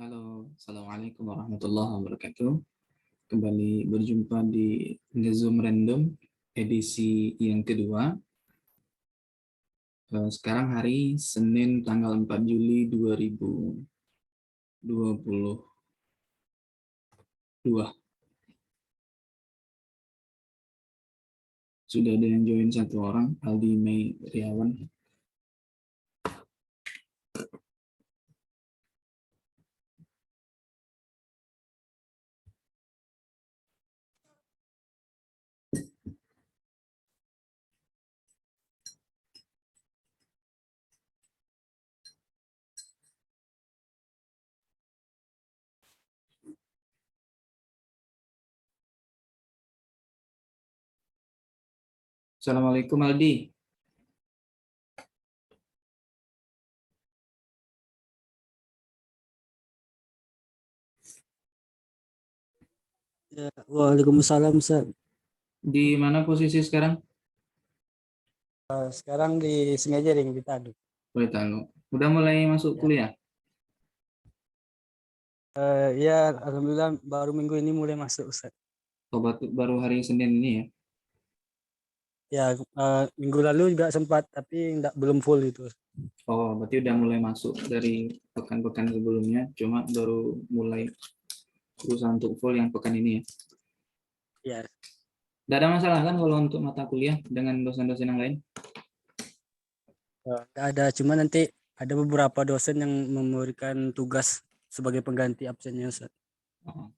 Halo, Assalamualaikum warahmatullahi wabarakatuh. Kembali berjumpa di Ngezoom Random edisi yang kedua. Sekarang hari Senin tanggal 4 Juli 2022. Sudah ada yang join satu orang, Aldi Mei Riawan. Assalamualaikum Aldi. Ya, Waalaikumsalam, Ustaz. Di mana posisi sekarang? Sekarang di Sengajering, di Tadu. Boleh tahu. Udah mulai masuk Ya. kuliah? Ya, Alhamdulillah baru minggu ini mulai masuk, Ustaz. Baru hari Senin ini ya? Ya, minggu lalu juga sempat, tapi belum full itu. Oh, berarti udah mulai masuk dari pekan-pekan sebelumnya, cuma baru mulai berusaha untuk full yang pekan ini ya. Ya, Tidak ada masalah kan kalau untuk mata kuliah dengan dosen-dosen yang lain? nggak ada. Cuma nanti ada beberapa dosen yang memberikan tugas sebagai pengganti absennya, Ustaz. Oh,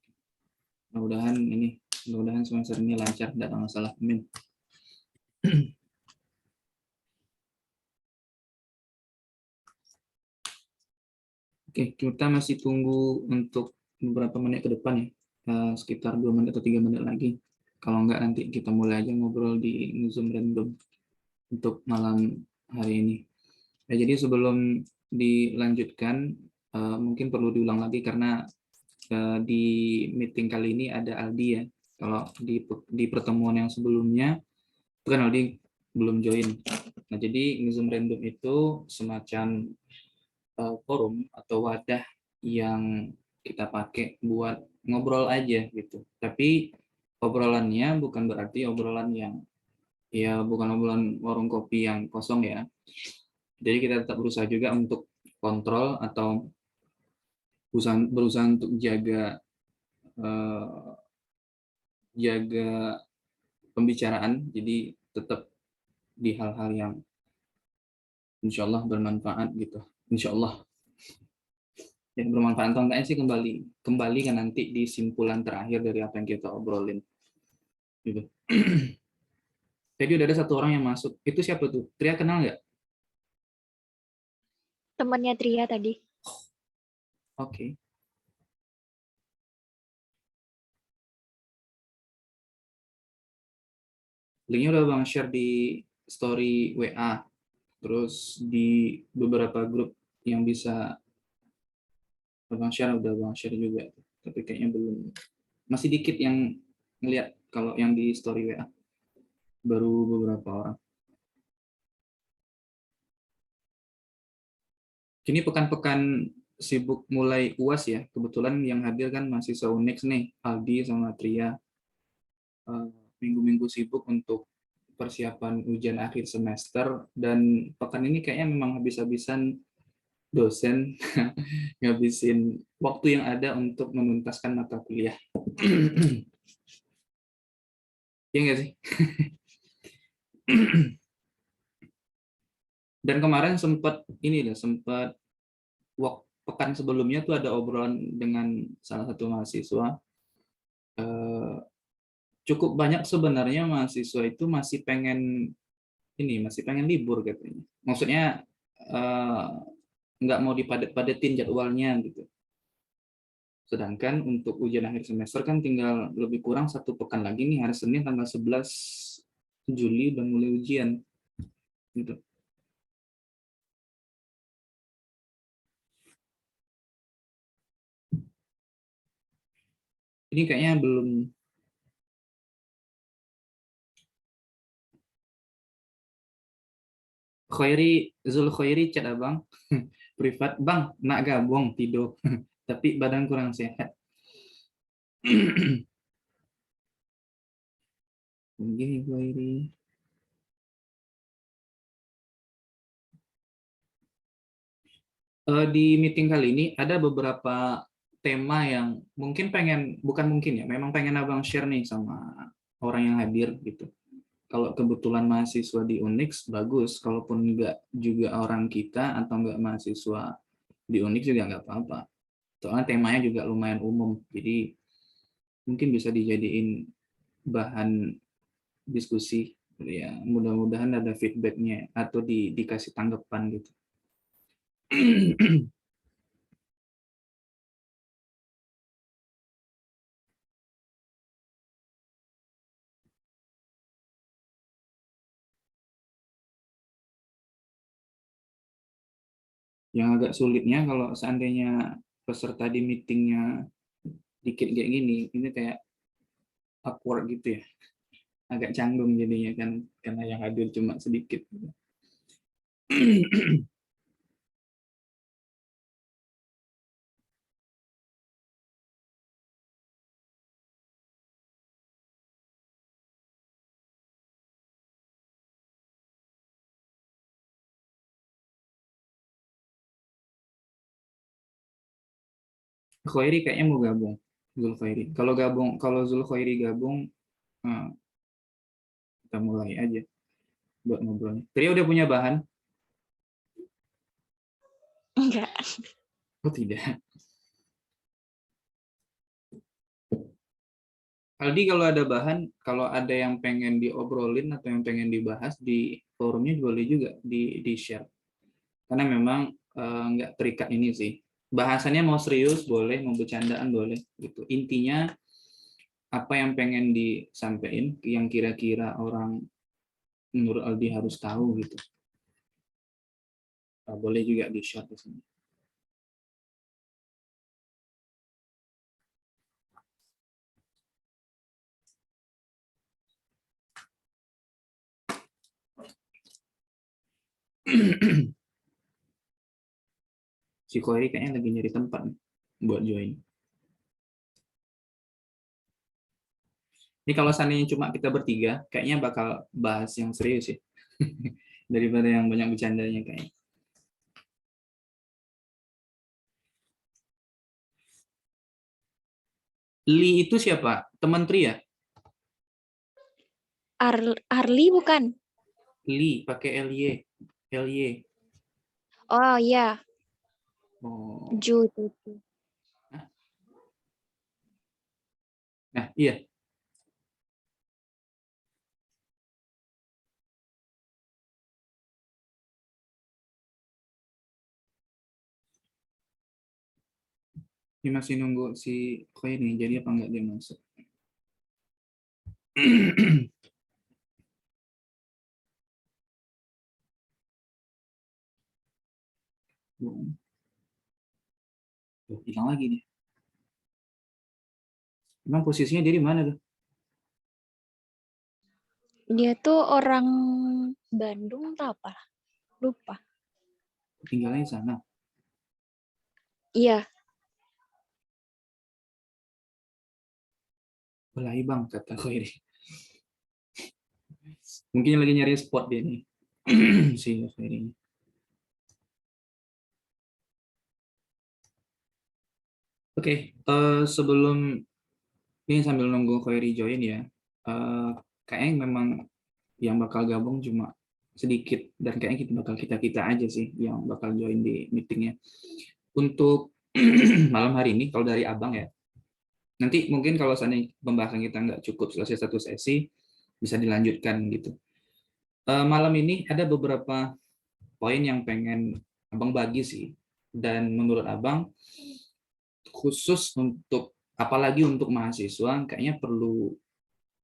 mudah-mudahan semester ini lancar, tidak ada masalah. Amin. Oke, kita masih tunggu untuk beberapa menit ke depan ya, sekitar 2 menit atau 3 menit lagi. Kalau enggak nanti kita mulai aja ngobrol di Zoom random untuk malam hari ini. Ya, jadi sebelum dilanjutkan, mungkin perlu diulang lagi karena di meeting kali ini ada Aldi ya. Kalau di pertemuan yang sebelumnya, bukan Aldi belum join. Nah, jadi Zoom random itu semacam forum atau wadah yang kita pakai buat ngobrol aja gitu. Tapi obrolannya bukan berarti obrolan yang bukan obrolan warung kopi yang kosong ya. Jadi kita tetap berusaha juga untuk kontrol atau berusaha untuk eh, jaga pembicaraan. Jadi tetap di hal-hal yang insya Allah bermanfaat gitu. Insya Allah. Yang bermanfaat atau enggaknya sih kembali kan nanti di simpulan terakhir dari apa yang kita obrolin gitu. Jadi udah ada satu orang yang masuk. Itu siapa tuh? Tria kenal nggak? Temannya Tria tadi. Oke. Linknya udah Bang share di story WA. Terus di beberapa grup yang bisa Bang share juga. Tapi kayaknya belum. Masih dikit yang ngeliat kalau yang di story WA. Baru beberapa orang. Kini pekan-pekan sibuk mulai UAS ya. Kebetulan yang hadir kan mahasiswa Unix nih, Aldi sama Tria. Minggu-minggu sibuk untuk persiapan ujian akhir semester, dan pekan ini kayaknya memang habis-habisan dosen ngabisin waktu yang ada untuk menuntaskan mata kuliah. Iya nggak sih? Dan kemarin sempat pekan sebelumnya tuh ada obrolan dengan salah satu mahasiswa. Cukup banyak sebenarnya mahasiswa itu masih pengen libur katanya. Maksudnya eh, nggak mau dipadet-padetin jadwalnya gitu. Sedangkan untuk ujian akhir semester kan tinggal lebih kurang 1 pekan lagi nih, hari Senin tanggal 11 Juli udah mulai ujian gitu. Ini kayaknya belum. Zul Khairi chat abang privat, bang nak gabung tidur. tapi badan kurang sehat. Begini Bu Iri. Di meeting kali ini ada beberapa tema yang mungkin bukan mungkin ya, memang pengen abang share nih sama orang yang hadir gitu. Kalau kebetulan mahasiswa di Unix bagus, kalaupun enggak juga orang kita atau enggak mahasiswa di Unix juga nggak apa-apa. Soalnya temanya juga lumayan umum, jadi mungkin bisa dijadiin bahan diskusi. Ya, mudah-mudahan ada feedbacknya atau dikasih tanggapan gitu. Yang agak sulitnya kalau seandainya peserta di meetingnya dikit kayak gini, ini kayak awkward gitu ya, agak canggung jadinya kan karena yang hadir cuma sedikit. Khairi kayaknya mau gabung. Zulkhairi. Kalau Zulkhairi gabung, eh, kita mulai aja buat ngobrolnya. Tadi udah punya bahan? Enggak. Oh tidak. Aldi kalau ada bahan, kalau ada yang pengen diobrolin atau yang pengen dibahas di forumnya boleh juga di share. Karena memang nggak terikat ini sih. Bahasannya mau serius boleh, mau bercandaan boleh. Gitu. Intinya apa yang pengen disampaikan, yang kira-kira orang menurut Aldi harus tahu gitu. Boleh juga di share di sini. Si Koi kayaknya lagi nyari tempat nih buat join. Ini kalau seandainya cuma kita bertiga, kayaknya bakal bahas yang serius sih. Daripada yang banyak bercandanya kayaknya. Li itu siapa? Teman Tri ya? Arli bukan? Li pakai LY. LY. Oh iya, Oh. Ju itu. Nah, iya. Ini masih nunggu si Koi nih, jadi apa enggak dia masuk? Tuh, hilang lagi nih. Emang posisinya dia di mana tuh? Dia tuh orang Bandung atau apa? Lupa. Tinggalnya di sana. Iya, Belahi bang, kata Koi ini. Mungkin lagi nyari spot dia nih. Si Koi ini. Oke, sebelum ini sambil nunggu Khairi join ya, kayaknya memang yang bakal gabung cuma sedikit dan kayaknya kita aja sih yang bakal join di meetingnya. Untuk malam hari ini kalau dari abang ya, nanti mungkin kalau seandainya pembahasan kita nggak cukup selesai satu sesi bisa dilanjutkan gitu. Malam ini ada beberapa poin yang pengen abang bagi sih, dan menurut abang khusus untuk apalagi untuk mahasiswa kayaknya perlu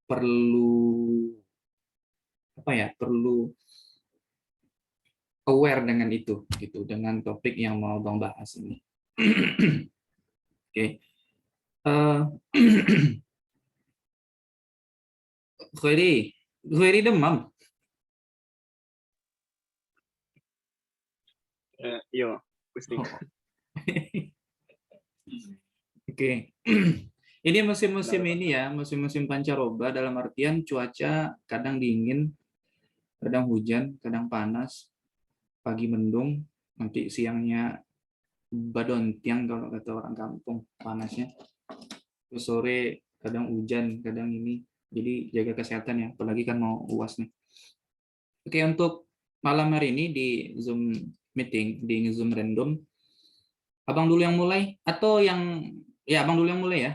perlu apa ya, perlu aware dengan itu gitu, dengan topik yang mau bang bahas ini. Oke. Query demam. Iya, pusing. Oh. Oke. Ini musim-musim ini ya, musim-musim pancaroba dalam artian cuaca kadang dingin, kadang hujan, kadang panas, pagi mendung, nanti siangnya badontiang kalau kata orang kampung panasnya. Terus sore kadang hujan, kadang ini. Jadi jaga kesehatan ya, apalagi kan mau UAS nih. Oke, untuk malam hari ini di Zoom meeting, di Zoom random, Abang dulu yang mulai atau Abang dulu yang mulai ya.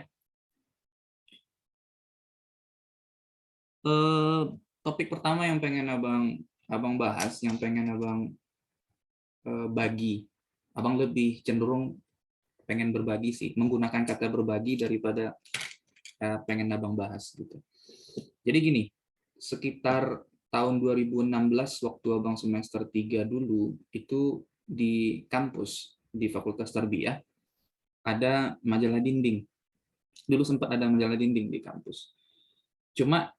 Eh, Topik pertama yang pengen abang bahas, yang pengen abang bagi, abang lebih cenderung pengen berbagi sih, menggunakan kata berbagi daripada pengen abang bahas gitu. Jadi gini, sekitar tahun 2016 waktu abang semester 3 dulu itu di kampus di Fakultas Tarbiyah ada majalah dinding. Dulu sempat ada majalah dinding di kampus. Cuma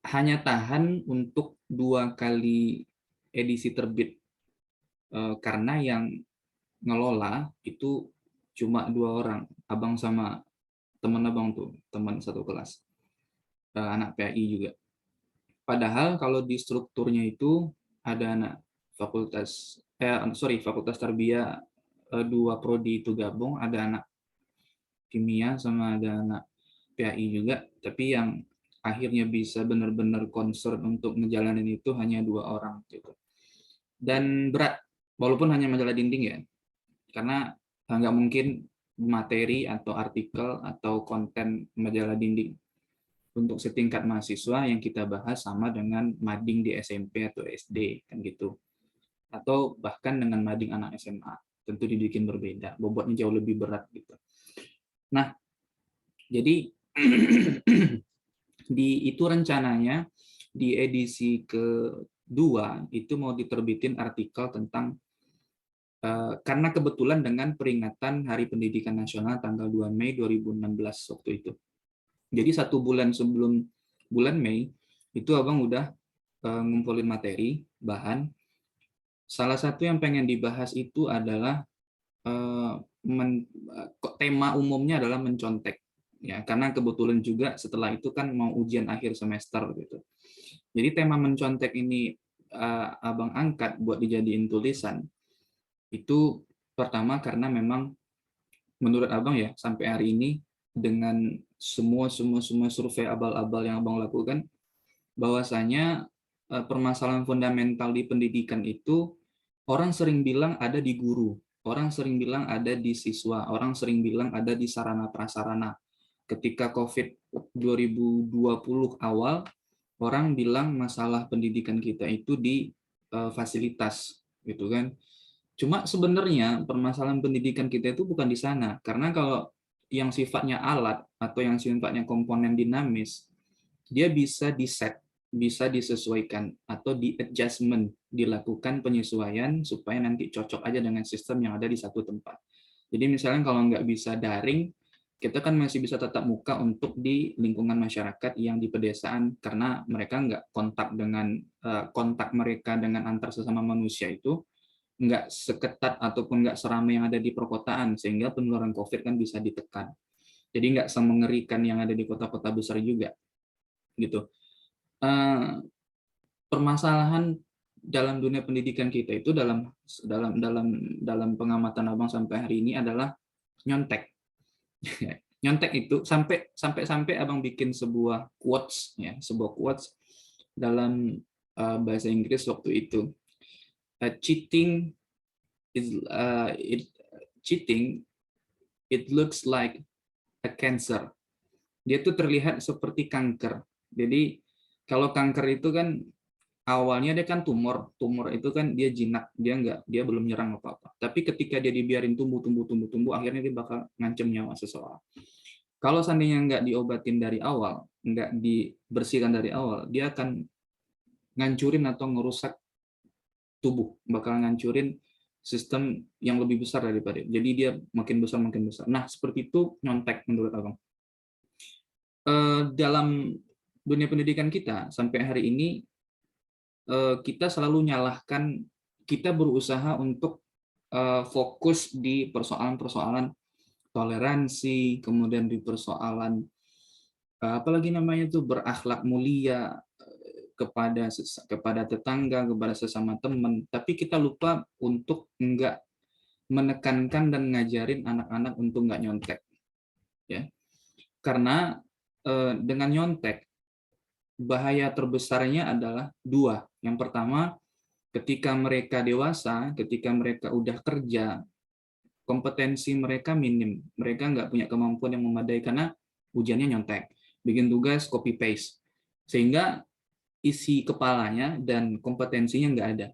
hanya tahan untuk 2 kali edisi terbit karena yang ngelola itu cuma 2 orang, abang sama teman abang tuh, teman satu kelas, anak PAI juga. Padahal kalau di strukturnya itu ada anak fakultas tarbiyah 2 prodi itu gabung, ada anak kimia sama ada anak PAI juga, tapi yang akhirnya bisa benar-benar concern untuk ngejalanin itu hanya 2 orang gitu. Dan berat, walaupun hanya majalah dinding ya, karena nggak mungkin materi atau artikel atau konten majalah dinding untuk setingkat mahasiswa yang kita bahas sama dengan mading di SMP atau SD kan gitu, atau bahkan dengan mading anak SMA, tentu dibikin berbeda, bobotnya jauh lebih berat gitu. Nah, jadi itu rencananya di edisi kedua itu mau diterbitin artikel tentang karena kebetulan dengan peringatan Hari Pendidikan Nasional tanggal 2 Mei 2016 waktu itu. Jadi 1 bulan sebelum bulan Mei itu abang udah ngumpulin materi, bahan. Salah satu yang pengen dibahas itu adalah tema umumnya adalah mencontek. Ya, karena kebetulan juga setelah itu kan mau ujian akhir semester gitu. Jadi tema mencontek ini abang angkat buat dijadiin tulisan. Itu pertama karena memang menurut abang ya sampai hari ini dengan semua survei abal-abal yang abang lakukan, bahwasanya permasalahan fundamental di pendidikan itu orang sering bilang ada di guru, orang sering bilang ada di siswa, orang sering bilang ada di sarana prasarana. Ketika COVID 2020 awal, orang bilang masalah pendidikan kita itu di fasilitas, gitu kan. Cuma sebenarnya permasalahan pendidikan kita itu bukan di sana, karena kalau yang sifatnya alat atau yang sifatnya komponen dinamis, dia bisa di-set, bisa disesuaikan atau di-adjustment, dilakukan penyesuaian supaya nanti cocok aja dengan sistem yang ada di satu tempat. Jadi misalnya kalau nggak bisa daring, kita kan masih bisa tatap muka untuk di lingkungan masyarakat yang di pedesaan, karena mereka nggak kontak mereka dengan antar sesama manusia itu nggak seketat ataupun nggak seramai yang ada di perkotaan, sehingga penularan COVID kan bisa ditekan. Jadi nggak semengerikan yang ada di kota-kota besar juga, gitu. Permasalahan dalam dunia pendidikan kita itu dalam pengamatan abang sampai hari ini adalah nyontek. Nyontek itu sampai abang bikin sebuah quotes ya, sebuah quotes dalam bahasa Inggris waktu itu. Cheating is cheating, it looks like a cancer. Dia tuh terlihat seperti kanker. Jadi kalau kanker itu kan awalnya dia kan tumor itu kan dia jinak, dia belum nyerang apa-apa. Tapi ketika dia dibiarin tumbuh, akhirnya dia bakal ngancem nyawa seseorang. Kalau seandainya nggak diobatin dari awal, nggak dibersihkan dari awal, dia akan ngancurin atau ngerusak tubuh, bakal ngancurin sistem yang lebih besar daripada. Jadi dia makin besar. Nah, seperti itu nyontek menurut abang. Dalam dunia pendidikan kita sampai hari ini kita selalu kita berusaha untuk fokus di persoalan-persoalan toleransi, kemudian di persoalan apalagi namanya tuh berakhlak mulia kepada tetangga, kepada sesama teman. Tapi kita lupa untuk enggak menekankan dan ngajarin anak-anak untuk nggak nyontek, ya. Karena dengan nyontek bahaya terbesarnya adalah dua. Yang pertama, ketika mereka dewasa, ketika mereka udah kerja, kompetensi mereka minim, mereka nggak punya kemampuan yang memadai karena ujiannya nyontek, bikin tugas copy paste, sehingga isi kepalanya dan kompetensinya nggak ada.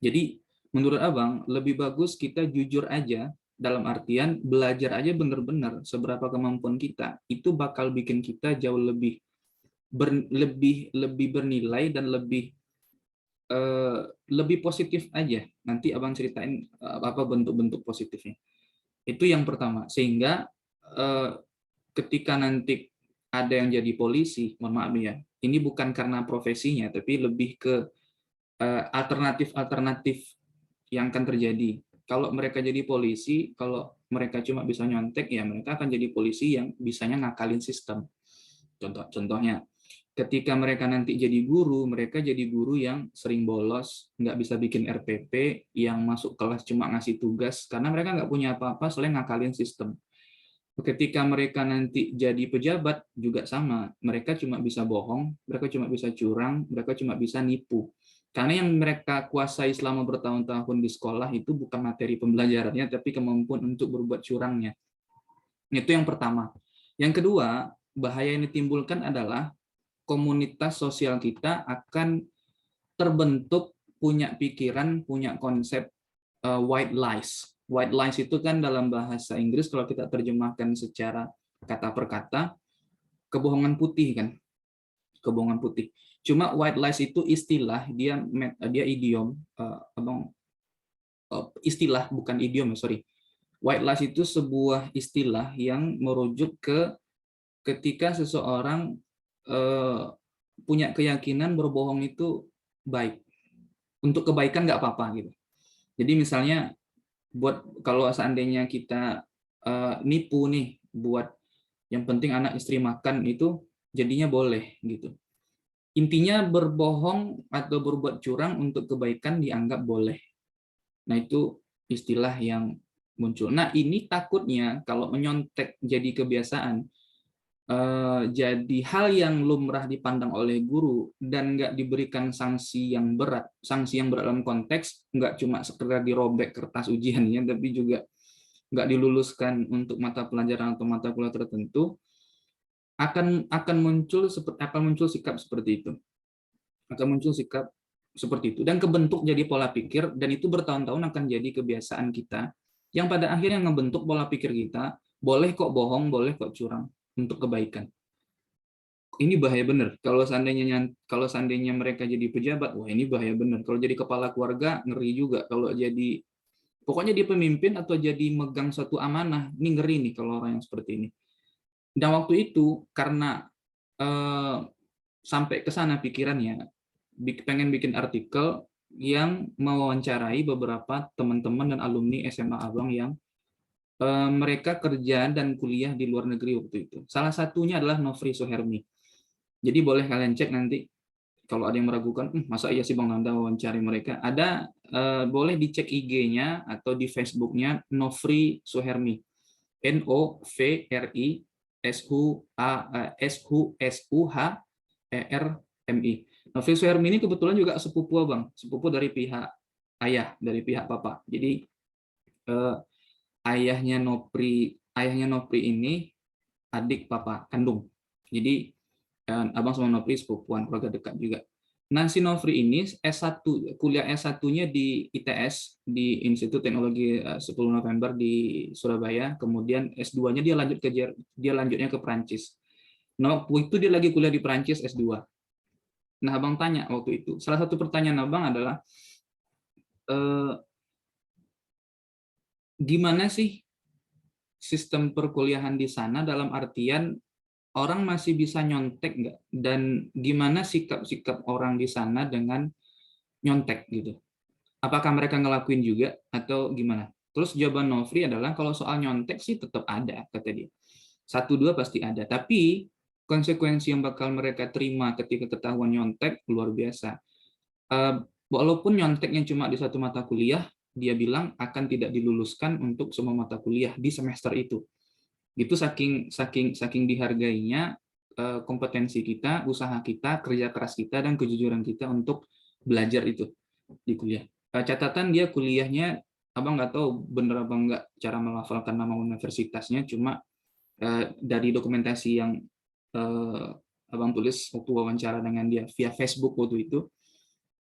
Jadi menurut abang lebih bagus kita jujur aja, dalam artian belajar aja benar-benar seberapa kemampuan kita, itu bakal bikin kita jauh lebih bernilai dan lebih positif aja. Nanti abang ceritain apa bentuk-bentuk positifnya. Itu yang pertama. Sehingga ketika nanti ada yang jadi polisi, mohon maaf ya, ini bukan karena profesinya, tapi lebih ke alternatif-alternatif yang akan terjadi. Kalau mereka jadi polisi, kalau mereka cuma bisa nyontek, ya mereka akan jadi polisi yang bisanya ngakalin sistem. Contohnya, ketika mereka nanti jadi guru, mereka jadi guru yang sering bolos, nggak bisa bikin RPP, yang masuk kelas cuma ngasih tugas, karena mereka nggak punya apa-apa selain ngakalin sistem. Ketika mereka nanti jadi pejabat, juga sama. Mereka cuma bisa bohong, mereka cuma bisa curang, mereka cuma bisa nipu. Karena yang mereka kuasai selama bertahun-tahun di sekolah itu bukan materi pembelajarannya, tapi kemampuan untuk berbuat curangnya. Itu yang pertama. Yang kedua, bahaya yang ditimbulkan adalah komunitas sosial kita akan terbentuk punya pikiran, punya konsep white lies. White lies itu kan dalam bahasa Inggris kalau kita terjemahkan secara kata per kata, kebohongan putih kan. Kebohongan putih. Cuma white lies itu istilah, dia idiom, istilah bukan idiom, sorry. White lies itu sebuah istilah yang merujuk ke ketika seseorang punya keyakinan berbohong itu baik. Untuk kebaikan nggak apa-apa gitu. Jadi misalnya buat kalau seandainya kita nipu nih buat yang penting anak istri makan itu jadinya boleh gitu. Intinya berbohong atau berbuat curang untuk kebaikan dianggap boleh. Nah, itu istilah yang muncul. Nah, ini takutnya kalau menyontek jadi kebiasaan, jadi hal yang lumrah dipandang oleh guru dan nggak diberikan sanksi yang berat. Sanksi yang berat dalam konteks nggak cuma sekedar dirobek kertas ujiannya, tapi juga nggak diluluskan untuk mata pelajaran atau mata kuliah tertentu, akan muncul sikap seperti itu. Akan muncul sikap seperti itu dan kebentuk jadi pola pikir, dan itu bertahun-tahun akan jadi kebiasaan kita yang pada akhirnya ngebentuk pola pikir kita, boleh kok bohong, boleh kok curang untuk kebaikan. Ini bahaya benar. Kalau seandainya mereka jadi pejabat, wah ini bahaya benar. Kalau jadi kepala keluarga, ngeri juga. Kalau jadi pokoknya dia pemimpin atau jadi megang satu amanah, ini ngeri nih kalau orang yang seperti ini. Dan waktu itu karena sampai ke sana pikirannya, pengen bikin artikel yang mewawancarai beberapa teman-teman dan alumni SMA Abang yang mereka kerja dan kuliah di luar negeri waktu itu. Salah satunya adalah Nofri Suhermi. Jadi boleh kalian cek nanti kalau ada yang meragukan, masa iya sih Bang Nanda wawancari mereka? Ada, boleh dicek IG-nya atau di Facebook-nya Nofri Suhermi. NOVRI SUHERMI. Nofri Suhermi ini kebetulan juga sepupu Abang, sepupu dari pihak ayah, dari pihak papa. Jadi ayahnya Nopri ini adik papa kandung. Jadi Abang sama Nopri sepupuan, keluarga dekat juga. Nah, si Nofri ini S1, kuliah S1-nya di ITS, di Institut Teknologi 10 November di Surabaya, kemudian S2-nya dia lanjutnya ke Perancis. Nah, waktu itu dia lagi kuliah di Perancis S2. Nah, Abang tanya waktu itu, salah satu pertanyaan Abang adalah, gimana sih sistem perkuliahan di sana, dalam artian orang masih bisa nyontek nggak? Dan gimana sikap-sikap orang di sana dengan nyontek gitu? Apakah mereka ngelakuin juga atau gimana? Terus jawaban Nofri adalah kalau soal nyontek sih tetap ada, kata dia. 1-2 pasti ada, tapi konsekuensi yang bakal mereka terima ketika ketahuan nyontek luar biasa. Walaupun nyonteknya cuma di satu mata kuliah, dia bilang akan tidak diluluskan untuk semua mata kuliah di semester itu. Itu saking dihargainya kompetensi kita, usaha kita, kerja keras kita, dan kejujuran kita untuk belajar itu di kuliah. Catatan dia kuliahnya, abang nggak tahu bener apa nggak cara melafalkan nama universitasnya, cuma dari dokumentasi yang abang tulis waktu wawancara dengan dia via Facebook waktu itu,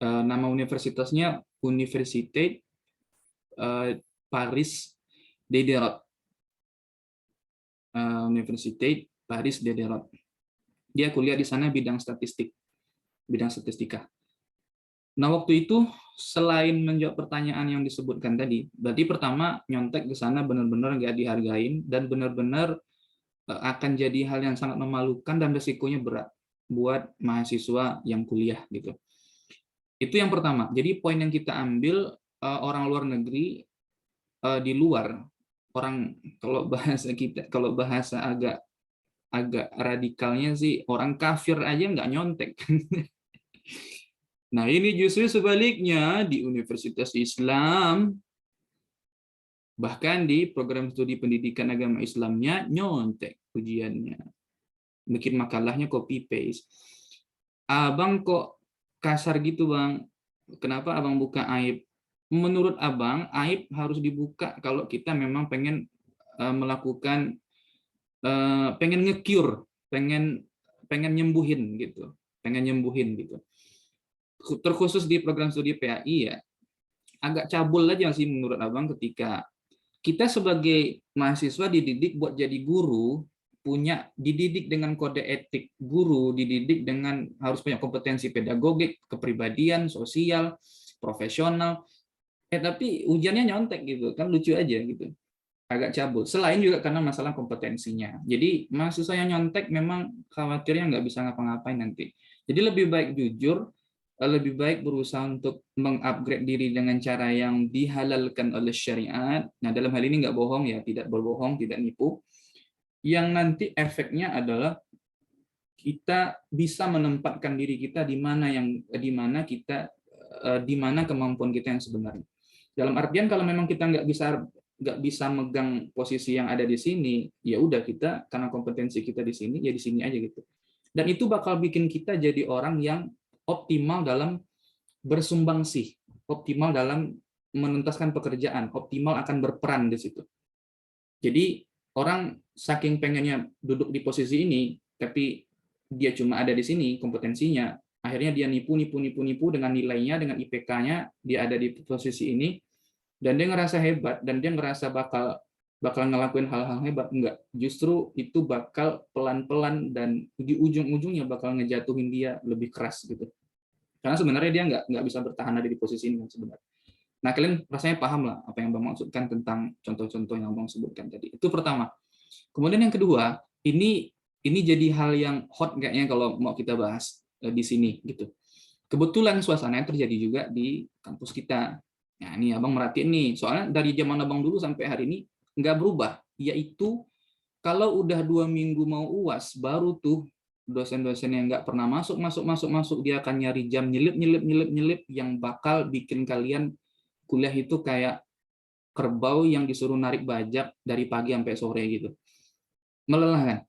nama universitasnya Université Paris Diderot. Université Paris Diderot. Dia kuliah di sana bidang statistika. Nah, waktu itu selain menjawab pertanyaan yang disebutkan tadi, berarti pertama nyontek ke sana benar-benar nggak dihargain dan benar-benar akan jadi hal yang sangat memalukan dan resikonya berat buat mahasiswa yang kuliah gitu. Itu yang pertama. Jadi poin yang kita ambil, orang luar negeri di luar, orang kalau bahasa agak radikalnya sih, orang kafir aja nggak nyontek. Nah, ini justru sebaliknya di universitas Islam, bahkan di program studi pendidikan agama Islamnya nyontek ujiannya. Bikin makalahnya copy paste. Abang kok kasar gitu, Bang? Kenapa Abang buka aib? Menurut Abang, aib harus dibuka kalau kita memang pengen melakukan, pengen nge-cure, pengen nyembuhin gitu. Terkhusus di program studi PAI ya, agak cabul aja sih menurut Abang ketika kita sebagai mahasiswa dididik buat jadi guru, dididik dengan kode etik guru, dididik dengan harus punya kompetensi pedagogik, kepribadian, sosial, profesional. Tapi ujiannya nyontek gitu, kan lucu aja gitu. Agak cabul. Selain juga karena masalah kompetensinya. Jadi mahasiswa yang nyontek memang khawatirnya nggak bisa ngapa-ngapain nanti. Jadi lebih baik jujur, lebih baik berusaha untuk mengupgrade diri dengan cara yang dihalalkan oleh syariat. Nah, dalam hal ini nggak bohong ya, tidak berbohong, tidak nipu. Yang nanti efeknya adalah kita bisa menempatkan diri kita di mana kemampuan kita yang sebenarnya. Dalam artian kalau memang kita nggak bisa megang posisi yang ada di sini, ya udah kita karena kompetensi kita di sini, ya di sini aja gitu. Dan itu bakal bikin kita jadi orang yang optimal dalam bersumbangsi, optimal dalam menuntaskan pekerjaan, optimal akan berperan di situ. Jadi orang saking pengennya duduk di posisi ini, tapi dia cuma ada di sini kompetensinya, akhirnya dia nipu dengan nilainya, dengan IPK-nya, dia ada di posisi ini, dan dia ngerasa hebat, dan dia ngerasa bakal ngelakuin hal-hal hebat. Enggak, justru itu bakal pelan-pelan dan di ujung-ujungnya bakal ngejatuhin dia lebih keras gitu. Karena sebenarnya dia nggak bisa bertahan ada di posisi ini sebenarnya. Nah, kalian rasanya paham lah apa yang Bang maksudkan tentang contoh-contoh yang Bang sebutkan tadi. Itu pertama. Kemudian yang kedua, ini jadi hal yang hot kayaknya kalau mau kita bahas di sini gitu. Kebetulan suasananya terjadi juga di kampus kita. Nah, ini Abang merhatiin nih, soalnya dari zaman Abang dulu sampai hari ini nggak berubah, yaitu kalau udah 2 minggu mau UAS, baru tuh dosen-dosen yang nggak pernah masuk, dia akan nyari jam nyelip yang bakal bikin kalian kuliah itu kayak kerbau yang disuruh narik bajak dari pagi sampai sore gitu. Melelahkan.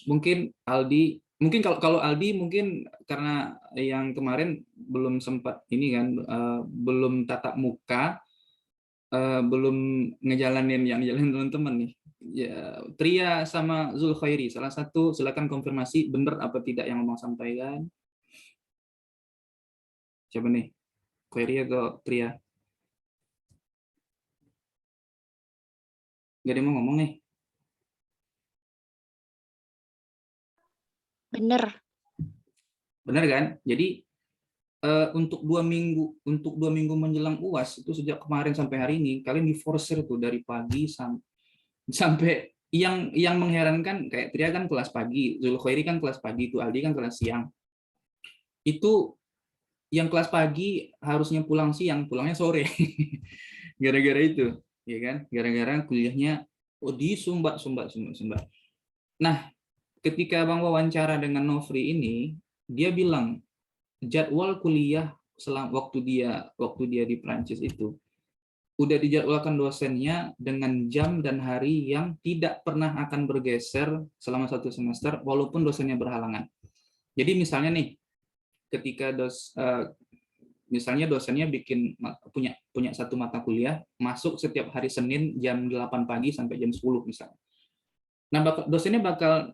Mungkin kalau Aldi mungkin karena yang kemarin belum sempat ini kan, belum tatap muka, belum ngejalanin yang jalanin teman-teman nih. Ya, Tria sama Zulkhairi, salah satu silakan konfirmasi benar apa tidak yang Abang sampaikan. Siapa nih? Khairi atau Tria? Gak ada yang mau ngomong nih. Bener. Benar kan? Jadi untuk 2 minggu menjelang UAS itu sejak kemarin sampai hari ini kalian diforsir tuh dari pagi sampai yang mengherankan kayak Tria kan kelas pagi, Zulkhairi kan kelas pagi, itu Aldi kan kelas siang. Itu yang kelas pagi harusnya pulang siang, pulangnya sore. Gara-gara itu. ya kan? Gara-gara kuliahnya disumbat. Nah, ketika Bang wawancara dengan Nofri ini, dia bilang jadwal kuliah waktu dia di Prancis itu udah dijadwalkan dosennya dengan jam dan hari yang tidak pernah akan bergeser selama 1 semester walaupun dosennya berhalangan. Jadi misalnya nih, ketika misalnya dosennya punya satu mata kuliah masuk setiap hari Senin jam 8 pagi sampai jam 10 misalnya. Nah, dosennya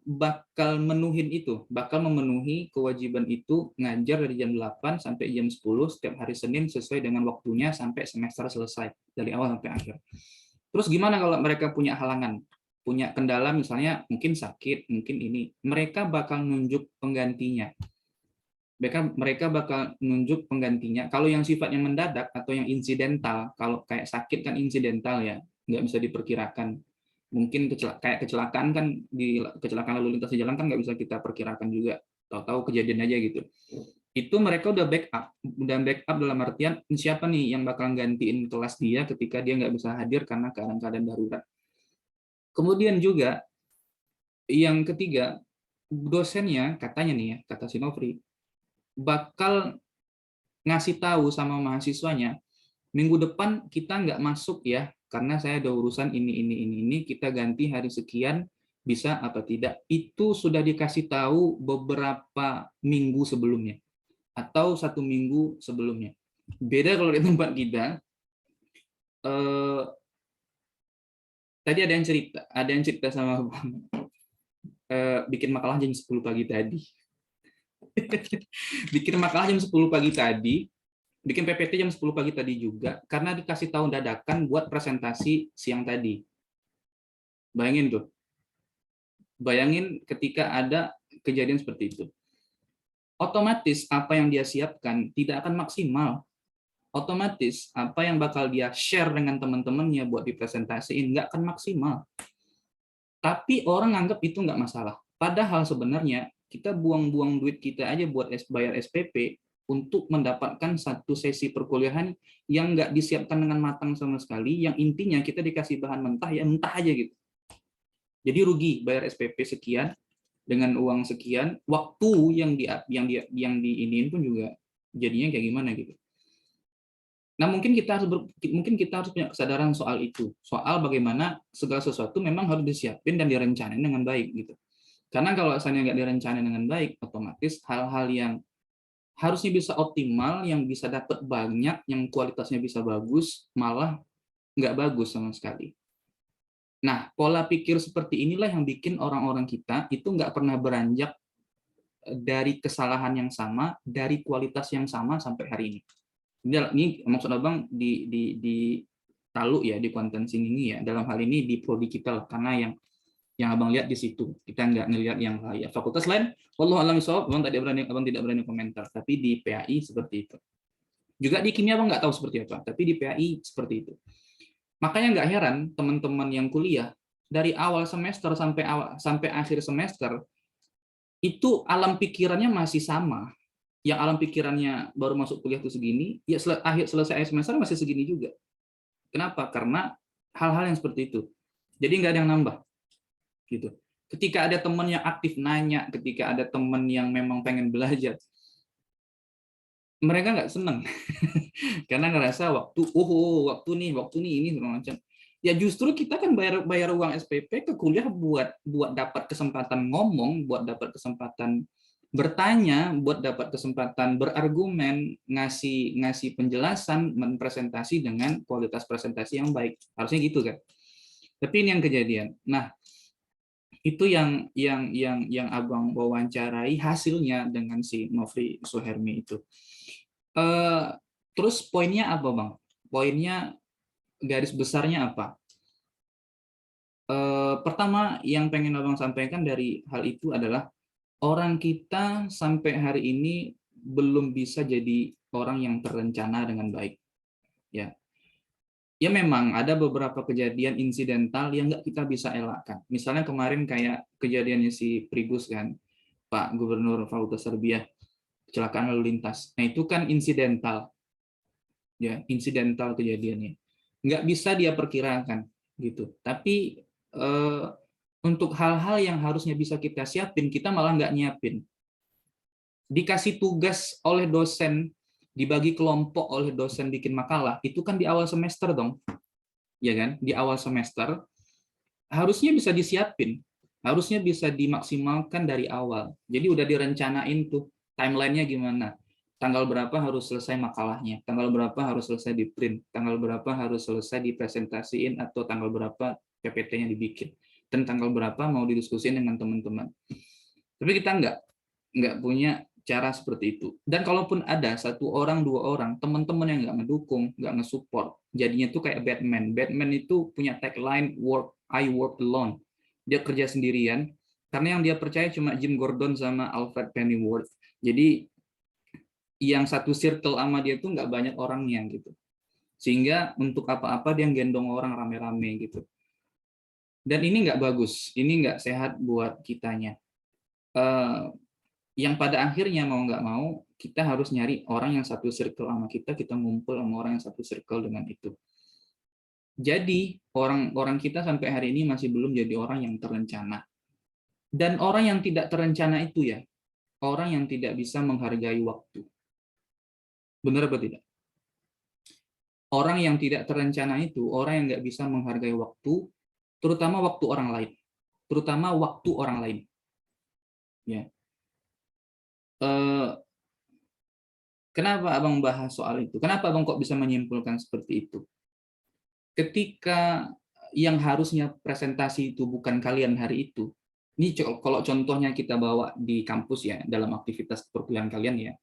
bakal memenuhi kewajiban itu ngajar dari jam 8 sampai jam 10 setiap hari Senin sesuai dengan waktunya sampai semester selesai dari awal sampai akhir. Terus gimana kalau mereka punya halangan, punya kendala misalnya mungkin sakit, mungkin ini, mereka bakal nunjuk penggantinya. Mereka bakal nunjuk penggantinya. Kalau yang sifatnya mendadak atau yang insidental, kalau kayak sakit kan insidental ya, nggak bisa diperkirakan. Mungkin kayak kecelakaan kan, di kecelakaan lalu lintas di jalan kan nggak bisa kita perkirakan juga, tahu-tahu kejadian aja gitu. Itu mereka udah backup dalam artian siapa nih yang bakal gantiin kelas dia ketika dia nggak bisa hadir karena keadaan darurat. Kemudian juga yang ketiga, dosennya katanya nih ya, kata si Nofri, bakal ngasih tahu sama mahasiswanya, minggu depan kita nggak masuk ya, karena saya ada urusan ini, kita ganti hari sekian, bisa apa tidak. Itu sudah dikasih tahu beberapa minggu sebelumnya, atau 1 minggu sebelumnya. Beda kalau di tempat kita, tadi ada yang cerita sama Bang, bikin makalah jam 10 pagi tadi. Bikin makalah jam 10 pagi tadi, bikin PPT jam 10 pagi tadi juga, karena dikasih tahu dadakan buat presentasi siang tadi. Bayangin tuh. Bayangin ketika ada kejadian seperti itu. Otomatis apa yang dia siapkan tidak akan maksimal. Otomatis apa yang bakal dia share dengan teman-temannya buat dipresentasiin nggak akan maksimal. Tapi orang anggap itu nggak masalah. Padahal sebenarnya kita buang-buang duit kita aja buat bayar SPP untuk mendapatkan satu sesi perkuliahan yang nggak disiapkan dengan matang sama sekali, yang intinya kita dikasih bahan mentah, ya mentah aja gitu. Jadi rugi bayar SPP sekian dengan uang sekian, waktu yang diiniin pun juga jadinya kayak gimana gitu. Nah, mungkin kita harus punya kesadaran soal itu, soal bagaimana segala sesuatu memang harus disiapin dan direncanain dengan baik gitu. Karena kalau misalnya nggak direncanain dengan baik, otomatis hal-hal yang harusnya bisa optimal, yang bisa dapat banyak, yang kualitasnya bisa bagus, malah nggak bagus sama sekali. Nah, pola pikir seperti inilah yang bikin orang-orang kita itu nggak pernah beranjak dari kesalahan yang sama, dari kualitas yang sama sampai hari ini. Ini maksud Abang di Talu ya, di kontensi ini ya, dalam hal ini di Prodi kita lah, karena yang Abang lihat di situ, kita nggak ngelihat yang lain. Fakultas lain, wallahu a'lam bishawab, Abang tidak berani komentar, tapi di PAI seperti itu. Juga di kimia Abang nggak tahu seperti apa, tapi di PAI seperti itu. Makanya nggak heran teman-teman yang kuliah dari awal semester sampai akhir semester itu alam pikirannya masih sama. Yang alam pikirannya baru masuk kuliah itu segini, ya selesai semester masih segini juga. Kenapa? Karena hal-hal yang seperti itu. Jadi nggak ada yang nambah. Gitu. Ketika ada teman yang aktif nanya, ketika ada teman yang memang pengen belajar, mereka nggak seneng karena ngerasa waktu nih ini segala macam. Ya justru kita kan bayar uang SPP ke kuliah buat dapat kesempatan ngomong, buat dapat kesempatan bertanya, buat dapat kesempatan berargumen, ngasih penjelasan, presentasi dengan kualitas presentasi yang baik. Harusnya gitu kan. Tapi ini yang kejadian. Nah, itu yang Abang wawancarai hasilnya dengan si Nofri Suhermi itu. Terus poinnya apa, Bang? Poinnya, garis besarnya apa? Pertama yang pengen Abang sampaikan dari hal itu adalah orang kita sampai hari ini belum bisa jadi orang yang terencana dengan baik. Ya memang ada beberapa kejadian insidental yang nggak kita bisa elakkan. Misalnya kemarin kayak kejadiannya si Prigus kan, Pak Gubernur Fakultas Serbia, kecelakaan lalu lintas. Nah itu kan insidental, ya insidental kejadiannya. nggak bisa dia perkirakan gitu. Tapi untuk hal-hal yang harusnya bisa kita siapin, kita malah nggak nyiapin. Dikasih tugas oleh dosen, dibagi kelompok oleh dosen bikin makalah, itu kan di awal semester dong, ya kan? Di awal semester harusnya bisa disiapin, harusnya bisa dimaksimalkan dari awal. Jadi udah direncanain tuh timelinenya gimana. Tanggal berapa harus selesai makalahnya, tanggal berapa harus selesai di print, tanggal berapa harus selesai dipresentasiin, atau tanggal berapa PPT-nya dibikin, dan tanggal berapa mau didiskusin dengan teman-teman. Tapi kita nggak punya cara seperti itu. Dan kalaupun ada 1 orang, 2 orang, teman-teman yang nggak ngedukung, nggak nge-support, jadinya tuh kayak Batman. Batman itu punya tagline I work alone. Dia kerja sendirian, karena yang dia percaya cuma Jim Gordon sama Alfred Pennyworth. Jadi yang satu circle sama dia tuh nggak banyak orangnya gitu. Sehingga untuk apa-apa dia gendong orang rame-rame gitu. Dan ini nggak bagus, ini nggak sehat buat kitanya. Yang pada akhirnya mau nggak mau kita harus nyari orang yang satu circle sama kita ngumpul sama orang yang satu circle dengan itu. Jadi orang-orang kita sampai hari ini masih belum jadi orang yang terencana. Dan orang yang tidak terencana itu ya, orang yang tidak bisa menghargai waktu. Benar apa tidak? Orang yang tidak terencana itu orang yang nggak bisa menghargai waktu, terutama waktu orang lain. Terutama waktu orang lain. Ya. Kenapa abang bahas soal itu? Kenapa abang kok bisa menyimpulkan seperti itu? Ketika yang harusnya presentasi itu bukan kalian hari itu, ini kalau contohnya kita bawa di kampus ya, dalam aktivitas perkuliahan kalian ya,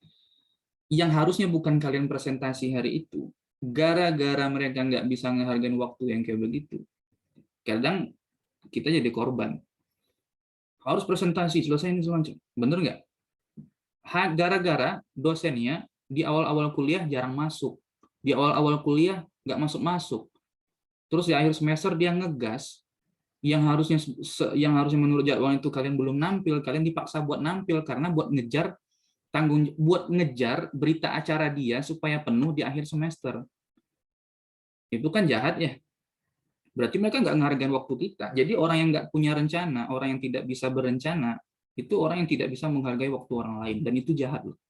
yang harusnya bukan kalian presentasi hari itu, gara-gara mereka nggak bisa ngehargain waktu yang kayak begitu, kadang kita jadi korban. Harus presentasi, selesai ini selesai. Bener nggak? Gara-gara dosennya di awal-awal kuliah jarang masuk. Di awal-awal kuliah nggak masuk-masuk. Terus di akhir semester dia ngegas, yang harusnya menurut jadwal itu kalian belum nampil, kalian dipaksa buat nampil karena buat ngejar berita acara dia supaya penuh di akhir semester. Itu kan jahat ya. Berarti mereka nggak menghargai waktu kita. Jadi orang yang nggak punya rencana, orang yang tidak bisa berencana, itu orang yang tidak bisa menghargai waktu orang lain. Dan itu jahat loh.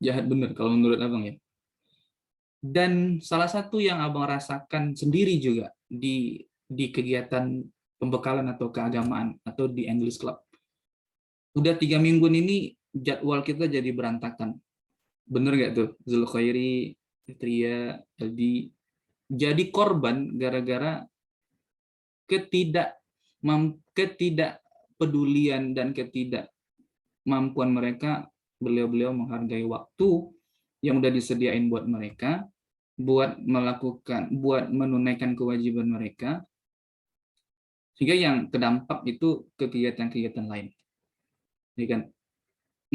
Jahat bener kalau menurut abang ya. Dan salah satu yang abang rasakan sendiri juga di kegiatan pembekalan atau keagamaan atau di English Club. Udah 3 minggu ini jadwal kita jadi berantakan. Bener nggak tuh? Zulkhairi, Tria, Aldi jadi korban gara-gara ketidakpedulian dan ketidakmampuan mereka, beliau-beliau menghargai waktu yang udah disediain buat mereka, buat menunaikan kewajiban mereka, sehingga yang terdampak itu ke kegiatan-kegiatan lain. Ya kan?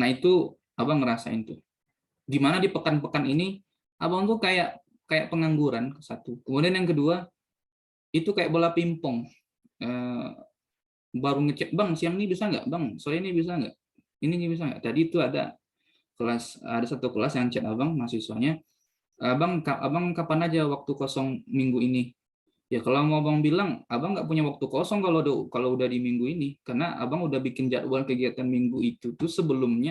Nah itu abang ngerasain tuh. Gimana di pekan-pekan ini abang tuh kayak pengangguran, satu. Kemudian yang kedua itu kayak bola pingpong. Baru ngecek, bang siang ini bisa nggak, bang sore ini bisa nggak, ini bisa nggak. Tadi itu ada satu kelas yang chat abang, mahasiswanya, abang kapan aja waktu kosong minggu ini. Ya kalau mau abang bilang, abang nggak punya waktu kosong kalau udah di minggu ini, karena abang udah bikin jadwal kegiatan minggu itu tuh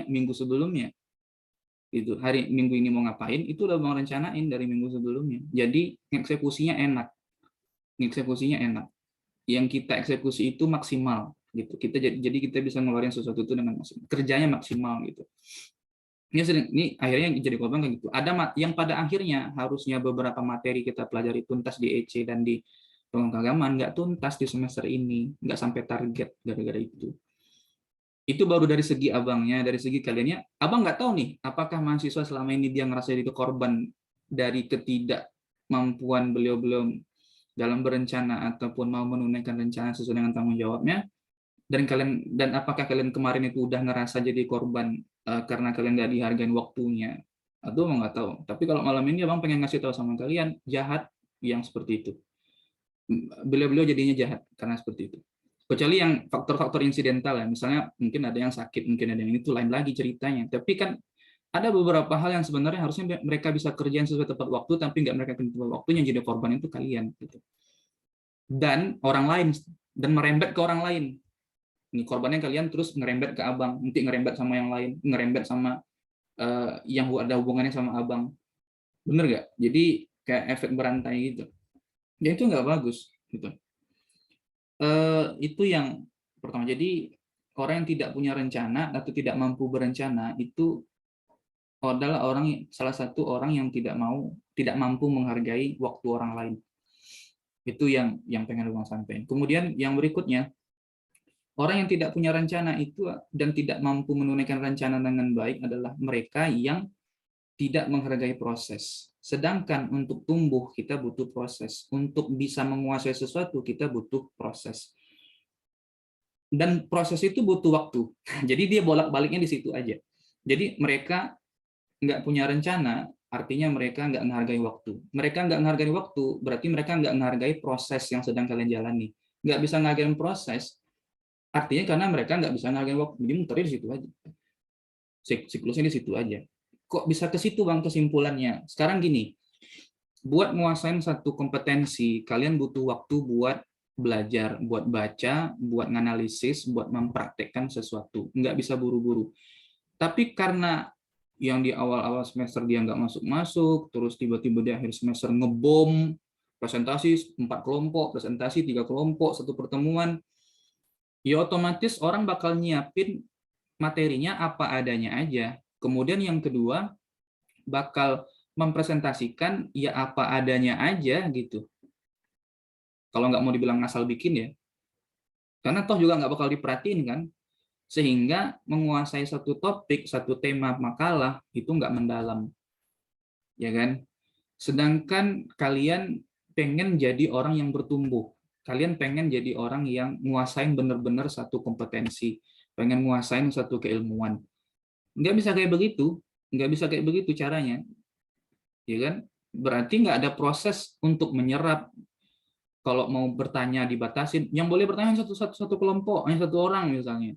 minggu sebelumnya. Itu hari minggu ini mau ngapain, itu udah abang rencanain dari minggu sebelumnya. Jadi eksekusinya enak. Yang kita eksekusi itu maksimal gitu. Jadi kita bisa ngeluarin sesuatu itu dengan maksimal. Kerjanya maksimal gitu. Ini akhirnya jadi korban kayak gitu. Ada yang pada akhirnya harusnya beberapa materi kita pelajari tuntas di EC dan di pengagaman, nggak tuntas di semester ini, nggak sampai target gara-gara itu. Itu baru dari segi abangnya, dari segi kaliannya. Abang nggak tahu nih, apakah mahasiswa selama ini dia ngerasa jadi korban dari ketidakmampuan beliau-beliau dalam berencana ataupun mau menunaikan rencana sesuai dengan tanggung jawabnya. Dan apakah kalian kemarin itu udah ngerasa jadi korban karena kalian nggak dihargain waktunya, atau abang nggak tahu. Tapi kalau malam ini abang pengen ngasih tahu sama kalian, jahat yang seperti itu. Beliau-beliau jadinya jahat karena seperti itu. Kecuali yang faktor-faktor insidental ya, misalnya mungkin ada yang sakit, mungkin ada yang ini, itu lain lagi ceritanya. Tapi kan Ada beberapa hal yang sebenarnya harusnya mereka bisa kerjain sesuai tepat waktu, tapi nggak mereka kerjain tepat waktu, yang jadi korban itu kalian. Gitu. Dan orang lain, dan merembet ke orang lain. Ini korbannya kalian terus ngerembet ke abang, nanti ngerembet sama yang lain, ngerembet sama yang ada hubungannya sama abang. Bener nggak? Jadi kayak efek berantai gitu. Ya itu nggak bagus. Gitu. Itu yang pertama. Jadi orang yang tidak punya rencana atau tidak mampu berencana itu adalah salah satu orang yang tidak mampu menghargai waktu orang lain. Itu yang pengen Abang sampaikan. Kemudian yang berikutnya, orang yang tidak punya rencana itu dan tidak mampu menunaikan rencana dengan baik adalah mereka yang tidak menghargai proses. Sedangkan untuk tumbuh kita butuh proses. Untuk bisa menguasai sesuatu kita butuh proses. Dan proses itu butuh waktu. Jadi dia bolak-baliknya di situ aja. Jadi mereka nggak punya rencana, artinya mereka nggak menghargai waktu. Mereka nggak menghargai waktu, berarti mereka nggak menghargai proses yang sedang kalian jalani. Nggak bisa menghargai proses, artinya karena mereka nggak bisa menghargai waktu. Jadi muternya di situ aja. Siklusnya di situ aja. Kok bisa ke situ Bang kesimpulannya? Sekarang gini, buat menguasain satu kompetensi, kalian butuh waktu buat belajar, buat baca, buat menganalisis, buat mempraktekkan sesuatu. Nggak bisa buru-buru. Tapi karena yang di awal-awal semester dia nggak masuk-masuk, terus tiba-tiba di akhir semester ngebom, presentasi 4 kelompok, presentasi 3 kelompok, satu pertemuan, ya otomatis orang bakal nyiapin materinya apa adanya aja. Kemudian yang kedua, bakal mempresentasikan ya apa adanya aja gitu. Kalau nggak mau dibilang ngasal bikin ya. Karena toh juga nggak bakal diperhatiin kan. Sehingga menguasai satu topik, satu tema makalah itu nggak mendalam, ya kan? Sedangkan kalian pengen jadi orang yang bertumbuh, kalian pengen jadi orang yang nguasain benar-benar satu kompetensi, pengen nguasain satu keilmuan. Nggak bisa kayak begitu, nggak bisa kayak begitu caranya, ya kan? Berarti nggak ada proses untuk menyerap. Kalau mau bertanya dibatasin, yang boleh bertanya satu kelompok, hanya satu orang misalnya.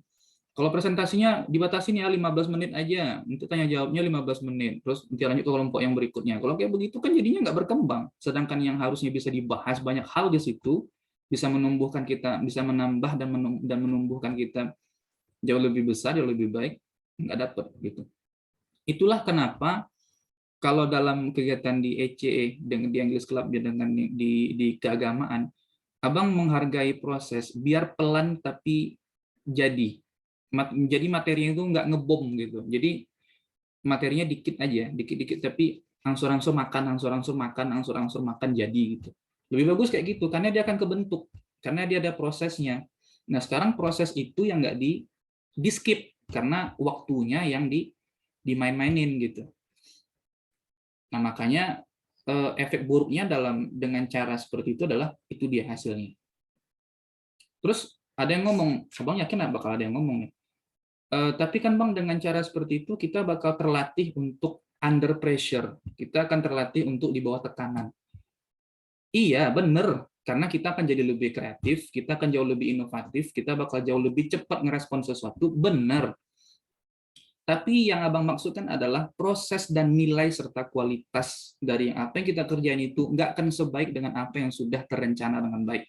Kalau presentasinya dibatasin ya 15 menit aja, nanti tanya jawabnya 15 menit, terus nanti lanjut ke kelompok yang berikutnya. Kalau kayak begitu kan jadinya nggak berkembang. Sedangkan yang harusnya bisa dibahas banyak hal di situ, bisa menumbuhkan kita, bisa menambah dan menumbuhkan kita jauh lebih besar, jauh lebih baik, nggak dapet gitu. Itulah kenapa kalau dalam kegiatan di ECE, di English Club, dengan di keagamaan, Abang menghargai proses, biar pelan tapi jadi. Jadi materinya itu nggak ngebom gitu. Jadi materinya dikit aja, dikit-dikit tapi angsur-angsur makan, angsur-angsur makan, angsur-angsur makan jadi gitu. Lebih bagus kayak gitu karena dia akan kebentuk, karena dia ada prosesnya. Nah sekarang proses itu yang nggak di skip karena waktunya yang dimain-mainin gitu. Nah makanya efek buruknya dengan cara seperti itu adalah itu dia hasilnya. Terus ada yang ngomong, abang yakin bakal ada yang ngomong nih. Tapi kan Bang dengan cara seperti itu kita bakal terlatih untuk under pressure. Kita akan terlatih untuk di bawah tekanan. Iya, bener. Karena kita akan jadi lebih kreatif, kita akan jauh lebih inovatif, kita bakal jauh lebih cepat ngerespon sesuatu, bener. Tapi yang Abang maksudkan adalah proses dan nilai serta kualitas dari apa yang kita kerjain itu nggak akan sebaik dengan apa yang sudah terencana dengan baik.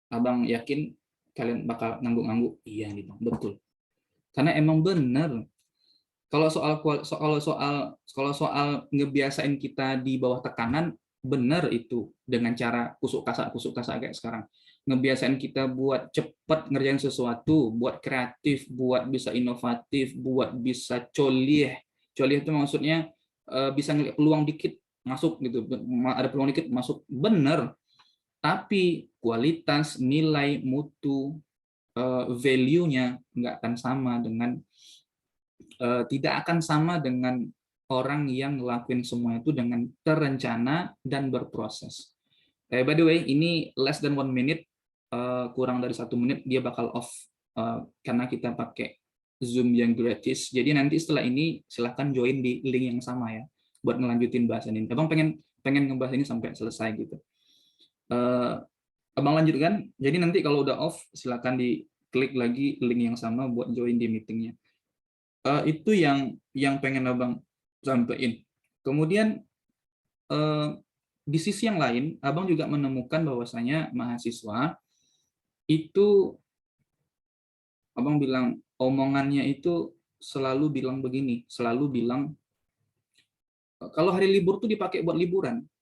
Abang yakin kalian bakal ngangguk-ngangguk? Iya nih Bang, betul. Karena emang bener. Kalau soal ngebiasain kita di bawah tekanan, benar itu dengan cara kusuk kasak kayak sekarang. Ngebiasain kita buat cepat ngerjain sesuatu, buat kreatif, buat bisa inovatif, buat bisa colih. Colih itu maksudnya bisa ngeliat peluang dikit masuk gitu, ada peluang dikit masuk, benar. Tapi kualitas, nilai, mutu, value-nya nggak akan sama dengan tidak akan sama dengan orang yang ngelakuin semua itu dengan terencana dan berproses. By the way, ini less than 1 minute, kurang dari 1 menit dia bakal off karena kita pakai Zoom yang gratis. Jadi nanti setelah ini silahkan join di link yang sama ya, buat ngelanjutin bahasan ini. Abang pengen ngebahas ini sampai selesai gitu. Abang lanjutkan. Jadi nanti kalau udah off silahkan diklik lagi link yang sama buat join di meetingnya. Itu yang pengen abang sampaikan. Kemudian di sisi yang lain, abang juga menemukan bahwasanya mahasiswa itu, abang bilang omongannya itu selalu bilang begini, selalu bilang kalau hari libur tuh dipakai buat liburan.